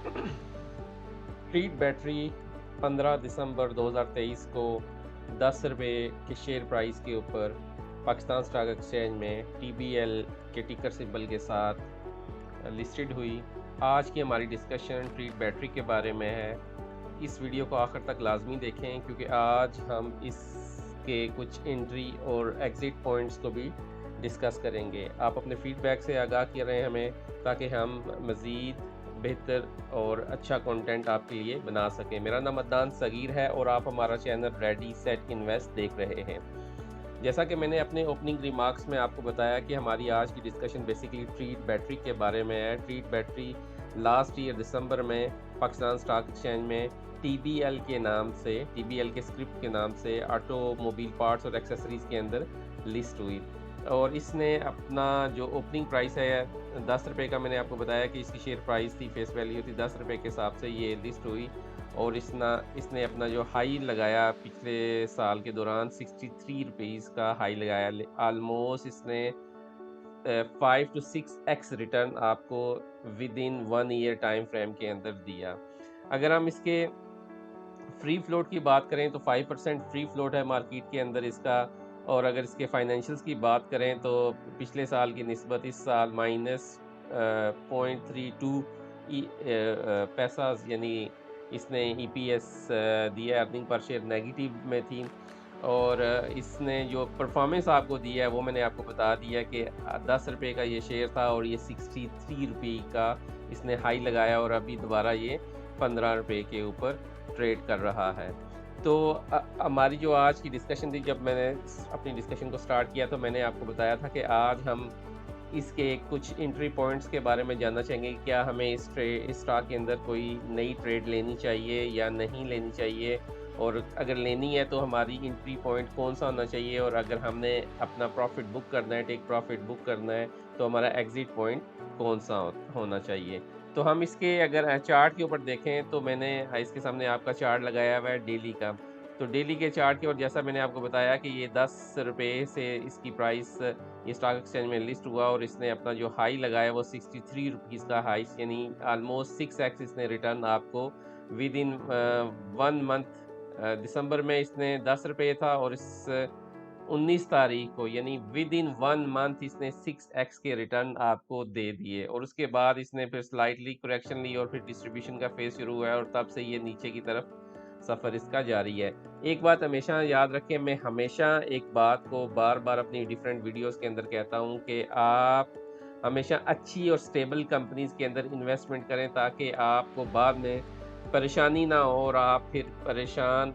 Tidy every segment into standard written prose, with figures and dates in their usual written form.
Treat battery 15 दिसंबर 2023 को 10 रुपये के शेयर प्राइस के ऊपर पाकिस्तान स्टॉक एक्सचेंज में TBL के टिकर सिंबल के साथ लिस्टेड हुई। आज की हमारी डिस्कशन ट्रीट बैटरी के बारे में है। इस वीडियो को आखिर तक लाजमी देखें क्योंकि आज हम इसके कुछ एंट्री और एग्ज़िट पॉइंट्स को भी डिस्कस करेंगे। आप अपने फीडबैक से आगाह कर रहे हैं हमें, ताकि हम मज़ीद बेहतर और अच्छा कंटेंट आपके लिए बना सकें। मेरा नाम अदनान सगीर है और आप हमारा चैनल रेडी सेट इन्वेस्ट देख रहे हैं। जैसा कि मैंने अपने ओपनिंग रिमार्क्स में आपको बताया कि हमारी आज की डिस्कशन बेसिकली ट्रीट बैटरी के बारे में है। ट्रीट बैटरी लास्ट ईयर दिसंबर में पाकिस्तान स्टॉक एक्सचेंज में TBL के नाम से, TBL के स्क्रिप्ट के नाम से ऑटोमोबाइल पार्ट्स और एक्सेसरीज़ के अंदर लिस्ट हुई और इसने अपना जो ओपनिंग प्राइस है 10 रुपये का, मैंने आपको बताया कि इसकी शेयर प्राइस थी, फेस वैल्यू थी 10 रुपये के हिसाब से ये लिस्ट हुई और इसने अपना जो हाई लगाया पिछले साल के दौरान 63 रुपीज़ का हाई लगाया। आलमोस्ट इसने 5 to 6x रिटर्न आपको with in 1 year time frame के अंदर दिया। अगर हम इसके फ्री फ्लोट की बात करें तो 5% फ्री फ्लोट है मार्केट के अंदर इसका। और अगर इसके फाइनेंशियल्स की बात करें तो पिछले साल की निस्बत इस साल माइनस 0.32 पैसा यानी इसने EPS दिया, अर्निंग पर शेयर नेगेटिव में थी। और इसने जो परफॉर्मेंस आपको दिया है वो मैंने आपको बता दिया कि 10 रुपये का ये शेयर था और ये 63 रुपये का इसने हाई लगाया और अभी दोबारा ये 15 रुपये के ऊपर ट्रेड कर रहा है। तो हमारी जो आज की डिस्कशन थी, जब मैंने अपनी डिस्कशन को स्टार्ट किया तो मैंने आपको बताया था कि आज हम इसके कुछ एंट्री पॉइंट्स के बारे में जानना चाहेंगे। क्या हमें इस स्टॉक के अंदर कोई नई ट्रेड लेनी चाहिए या नहीं लेनी चाहिए, और अगर लेनी है तो हमारी एंट्री पॉइंट कौन सा होना चाहिए, और अगर हमने अपना प्रॉफिट बुक करना है, टेक प्रॉफिट बुक करना है, तो हमारा एग्ज़िट पॉइंट कौन सा होना चाहिए। तो हम इसके अगर चार्ट के ऊपर देखें तो मैंने इसके सामने आपका चार्ट लगाया हुआ है डेली का। तो डेली के चार्ट के, और जैसा मैंने आपको बताया कि ये 10 रुपये से इसकी प्राइस ये स्टॉक एक्सचेंज में लिस्ट हुआ और इसने अपना जो हाई लगाया वो 63 रुपीज़ का हाई, यानी ऑलमोस्ट 6x इसने रिटर्न आपको विद इन 1 मंथ। दिसंबर में इसने 10 रुपये था और इस 19 तारीख को यानी विद इन 1 मंथ इसने 6x के रिटर्न आपको दे दिए। और उसके बाद इसने फिर स्लाइटली करेक्शन ली और फिर डिस्ट्रीब्यूशन का फेज़ शुरू हुआ है और तब से ये नीचे की तरफ सफ़र इसका जारी है। एक बात हमेशा याद रखें, मैं हमेशा एक बात को बार-बार अपनी डिफरेंट वीडियोज़ के अंदर कहता हूँ कि आप हमेशा अच्छी और स्टेबल कंपनीज़ के अंदर इन्वेस्टमेंट करें, ताकि आपको बाद में परेशानी ना हो और आप फिर परेशान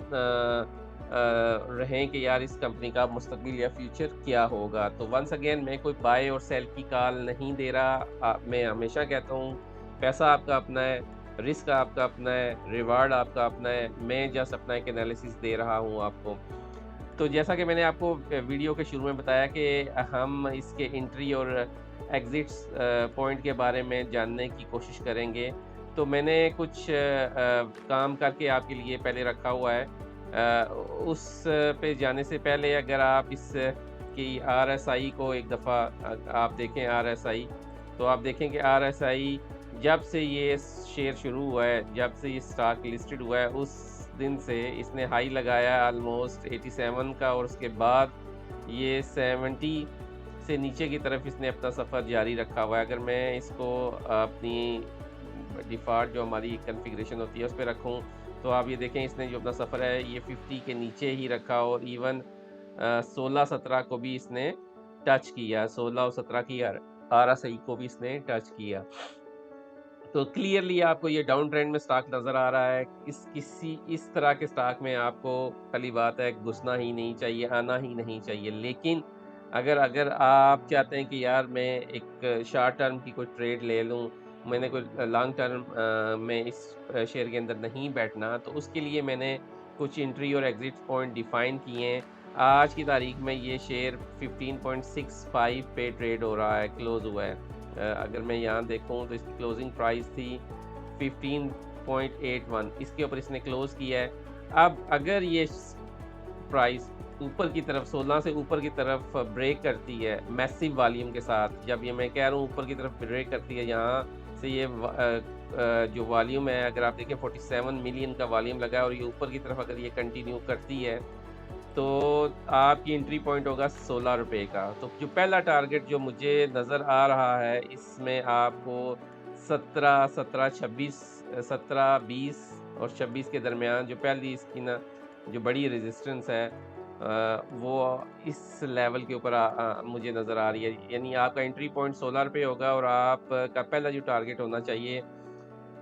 रहें कि यार इस कंपनी का मुस्तकबिल या फ्यूचर क्या होगा। तो वंस अगेन मैं कोई बाय और सेल की कॉल नहीं दे रहा। मैं हमेशा कहता हूँ पैसा आपका अपना है, रिस्क आपका अपना है, रिवार्ड आपका अपना है। मैं जस्ट अपना एक एनालिसिस दे रहा हूँ आपको। तो जैसा कि मैंने आपको वीडियो के शुरू में बताया कि हम इसके एंट्री और एग्ज़िट्स पॉइंट के बारे में जानने की कोशिश करेंगे। तो मैंने कुछ काम करके आपके लिए पहले रखा हुआ है। उस पे जाने से पहले अगर आप इस की RSI को एक दफ़ा आप देखें RSI, तो आप देखें कि RSI जब से ये शेयर शुरू हुआ है, जब से ये स्टॉक लिस्टेड हुआ है, उस दिन से इसने हाई लगाया ऑलमोस्ट 87 का और उसके बाद ये 70 से नीचे की तरफ इसने अपना सफ़र जारी रखा हुआ है। अगर मैं इसको अपनी डिफ़ॉल्ट जो हमारी कॉन्फ़िगरेशन होती है उस पे रखूँ, तो आप ये देखें इसने जो अपना सफ़र है ये 50 के नीचे ही रखा और इवन 16-17 को भी इसने टच किया, 16 और 17 की RSI को भी इसने टच किया। तो क्लियरली आपको ये डाउन ट्रेंड में स्टॉक नज़र आ रहा है। इस तरह के स्टॉक में आपको पहली बात है घुसना ही नहीं चाहिए, आना ही नहीं चाहिए। लेकिन अगर अगर आप चाहते हैं कि यार मैं एक शॉर्ट टर्म की कोई ट्रेड ले लूँ, मैंने कोई लॉन्ग टर्म में इस शेयर के अंदर नहीं बैठना, तो उसके लिए मैंने कुछ एंट्री और एग्ज़िट पॉइंट डिफ़ाइन किए हैं। आज की तारीख में ये शेयर 15.65 पे ट्रेड हो रहा है, क्लोज़ हुआ है। अगर मैं यहाँ देखूँ तो इसकी क्लोजिंग प्राइस थी 15.81, इसके ऊपर इसने क्लोज़ किया है। अब अगर ये प्राइस ऊपर की तरफ 16 से ऊपर की तरफ ब्रेक करती है मैसिव वॉल्यूम के साथ, जब ये मैं कह रहा हूँ ऊपर की तरफ ब्रेक करती है, यहाँ से ये जो वॉल्यूम है, अगर आप देखें 47 मिलियन का वॉल्यूम लगा है और ये ऊपर की तरफ अगर ये कंटिन्यू करती है तो आपकी एंट्री पॉइंट होगा 16 रुपए का। तो जो पहला टारगेट जो मुझे नज़र आ रहा है, इसमें आपको 17, 17, 26, 17, 20 और 26 के दरमियान जो पहली इसकी ना जो बड़ी रेजिस्टेंस है वो इस लेवल के ऊपर मुझे नज़र आ रही है। यानी आपका एंट्री पॉइंट 16 रुपए होगा और आपका पहला जो टारगेट होना चाहिए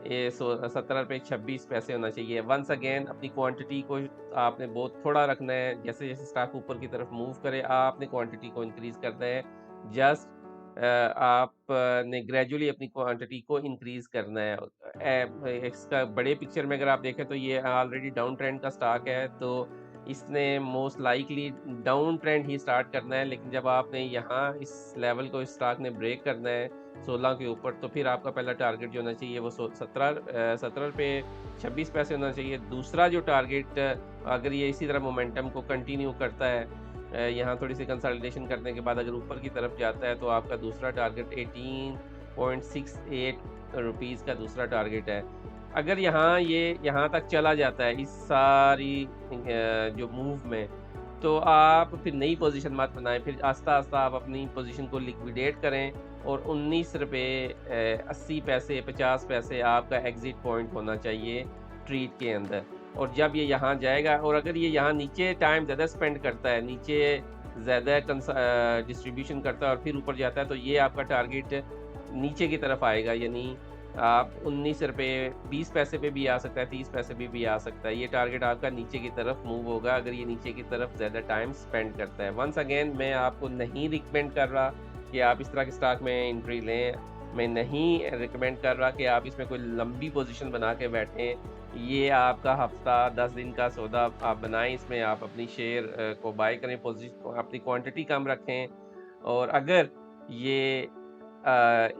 ये 17 रुपए 26 पैसे होना चाहिए। वंस अगेन अपनी क्वांटिटी को आपने बहुत थोड़ा रखना है। जैसे-जैसे स्टॉक ऊपर की तरफ मूव करे, आपने क्वांटिटी को इंक्रीज़ करना है। जस्ट आपने ग्रेजुअली अपनी क्वांटिटी को इंक्रीज़ करना है। इसका बड़े पिक्चर में अगर आप देखें तो ये ऑलरेडी डाउन ट्रेंड का स्टॉक है, तो इसने मोस्ट लाइकली डाउन ट्रेंड ही स्टार्ट करना है। लेकिन जब आपने यहाँ इस लेवल को इस स्टॉक ने ब्रेक करना है 16 के ऊपर, तो फिर आपका पहला टारगेट जो होना चाहिए वो 17 रुपए 26 पैसे होना चाहिए। दूसरा जो टारगेट अगर ये इसी तरह मोमेंटम को कंटिन्यू करता है, यहाँ थोड़ी सी कंसोलिडेशन करने के बाद अगर ऊपर की तरफ जाता है तो आपका दूसरा टारगेट 18.68 रुपीज़ का दूसरा टारगेट है। अगर ये यहाँ तक चला जाता है इस सारी जो मूव में, तो आप फिर नई पोजीशन मत बनाएं। फिर आस्ता-आस्ता आप अपनी पोजीशन को लिक्विडेट करें और 19 रुपए 80 पैसे 50 पैसे आपका एग्ज़िट पॉइंट होना चाहिए ट्रेड के अंदर। और जब ये यहाँ जाएगा और अगर ये यहाँ नीचे टाइम ज़्यादा स्पेंड करता है, नीचे ज़्यादा डिस्ट्रीब्यूशन करता है और फिर ऊपर जाता है, तो ये आपका टारगेट नीचे की तरफ आएगा। यानी आप 19 रुपए 20 पैसे पे भी आ सकता है, 30 पैसे पे भी आ सकता है। ये टारगेट आपका नीचे की तरफ मूव होगा अगर ये नीचे की तरफ ज़्यादा टाइम स्पेंड करता है। वंस अगेन मैं आपको नहीं रिकमेंड कर रहा कि आप इस तरह के स्टॉक में एंट्री लें। मैं नहीं रिकमेंड कर रहा कि आप इसमें कोई लंबी पोजीशन बना के बैठें। ये आपका हफ्ता 10 दिन का सौदा आप बनाएं, इसमें आप अपनी शेयर को बाय करें, पोजीशन अपनी क्वांटिटी कम रखें। और अगर ये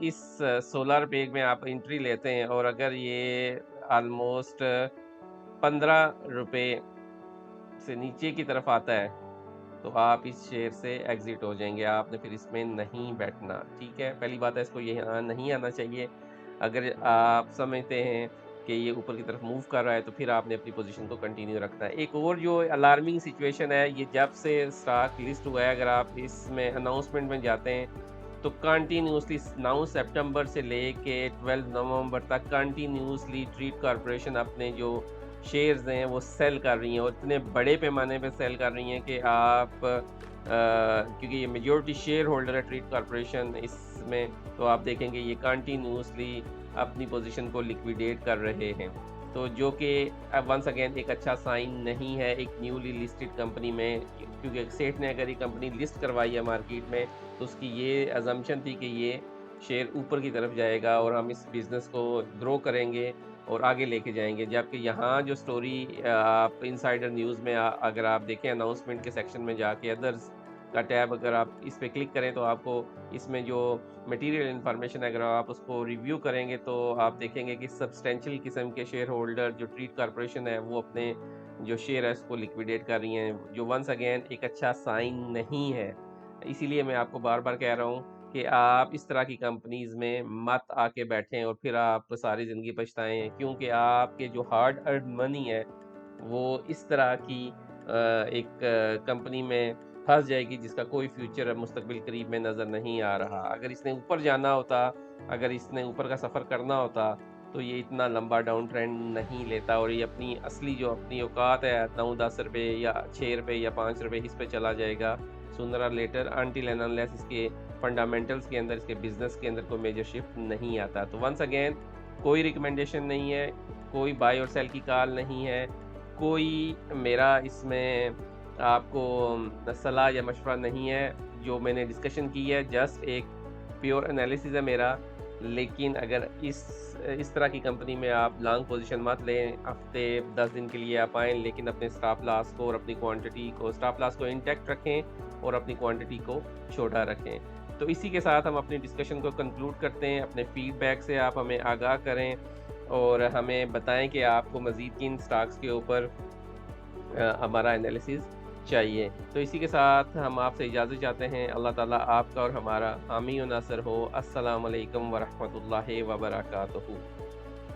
इस 16 रुपए में आप एंट्री लेते हैं और अगर ये ऑलमोस्ट 15 रुपए से नीचे की तरफ आता है, तो आप इस शेयर से एग्ज़िट हो जाएँगे। आपने फिर इसमें नहीं बैठना, ठीक है? पहली बात है, इसको यहाँ नहीं आना चाहिए। अगर आप समझते हैं कि ये ऊपर की तरफ मूव कर रहा है, तो फिर आपने अपनी पोज़ीशन को कंटिन्यू रखना है। एक और जो अलार्मिंग सिचुएशन है, ये जब से स्टॉक लिस्ट हुआ है, अगर आप इसमें अनाउंसमेंट में जाते हैं, तो कंटिन्यूअसली 9 सितंबर से लेके 12 नवंबर तक कंटिन्यूअसली ट्रीट कॉर्पोरेशन अपने जो शेयर्स हैं वो सेल कर रही हैं और इतने बड़े पैमाने पे सेल कर रही हैं कि आप क्योंकि ये मेजॉरिटी शेयर होल्डर है ट्रीट कॉर्पोरेशन इसमें, तो आप देखेंगे ये कंटिन्यूअसली अपनी पोजीशन को लिक्विडेट कर रहे हैं। तो जो कि वंस अगेन एक अच्छा साइन नहीं है एक न्यूली लिस्टेड कंपनी में, क्योंकि सेठ ने अगर ये कंपनी लिस्ट करवाई है मार्केट में, तो उसकी ये अजम्पशन थी कि ये शेयर ऊपर की तरफ जाएगा और हम इस बिज़नेस को ग्रो करेंगे और आगे लेके जाएँगे। जबकि यहाँ जो स्टोरी आप इनसाइडर न्यूज़ में अगर आप देखें अनाउंसमेंट के सेक्शन में जाके अदर्स का टैब अगर आप इस पे क्लिक करें, तो आपको इसमें जो मटेरियल इन्फॉर्मेशन है अगर आप उसको रिव्यू करेंगे, तो आप देखेंगे कि सब्सटेंशियल किस्म के शेयर होल्डर जो ट्रीट कॉर्पोरेशन है वो अपने जो शेयर है उसको लिक्विडेट कर रही हैं, जो वंस अगेन एक अच्छा साइन नहीं है। इसीलिए मैं आपको बार-बार कह रहा हूँ कि आप इस तरह की कंपनीज़ में मत आके बैठें और फिर आप सारी ज़िंदगी पछताएँ, क्योंकि आपके जो हार्ड अर्न्ड मनी है, वो इस तरह की एक कंपनी में फँस जाएगी जिसका कोई फ्यूचर मुस्तकबिल करीब में नज़र नहीं आ रहा। अगर इसने ऊपर जाना होता, अगर इसने ऊपर का सफ़र करना होता, तो ये इतना लंबा डाउन ट्रेंड नहीं लेता और ये अपनी असली जो अपनी औकात है 9-10 रुपए या 6 रुपए या 5 रुपए इस पे चला जाएगा सूनर और लेटर, अनटिल एंड अनलेस इसके फंडामेंटल्स के अंदर, इसके बिज़नेस के अंदर कोई मेजर शिफ्ट नहीं आता। तो वंस अगेन कोई रिकमेंडेशन नहीं है, कोई बाय और सेल की कॉल नहीं है, कोई मेरा इसमें आपको सलाह या मशवरा नहीं है। जो मैंने डिस्कशन की है जस्ट एक प्योर एनालिसिस है मेरा। लेकिन अगर इस तरह की कंपनी में आप लॉन्ग पोजीशन मत लें, हफ्ते 10 दिन के लिए आप आएँ, लेकिन अपने स्टॉप लॉस को और अपनी क्वांटिटी को स्टॉप लॉस को इंटैक्ट रखें और अपनी क्वांटिटी को छोटा रखें। तो इसी के साथ हम अपनी डिस्कशन को कंक्लूड करते हैं। अपने फीडबैक से आप हमें आगाह करें और हमें बताएं कि आपको मज़ीद किन स्टॉक्स के ऊपर हमारा एनालिसिस चाहिए। तो इसी के साथ हम आपसे इजाज़त चाहते हैं। अल्लाह ताला आपका और हमारा हामी व नासिर हो। अस्सलामु अलैकुम व रहमतुल्लाहि व बरकातुहू।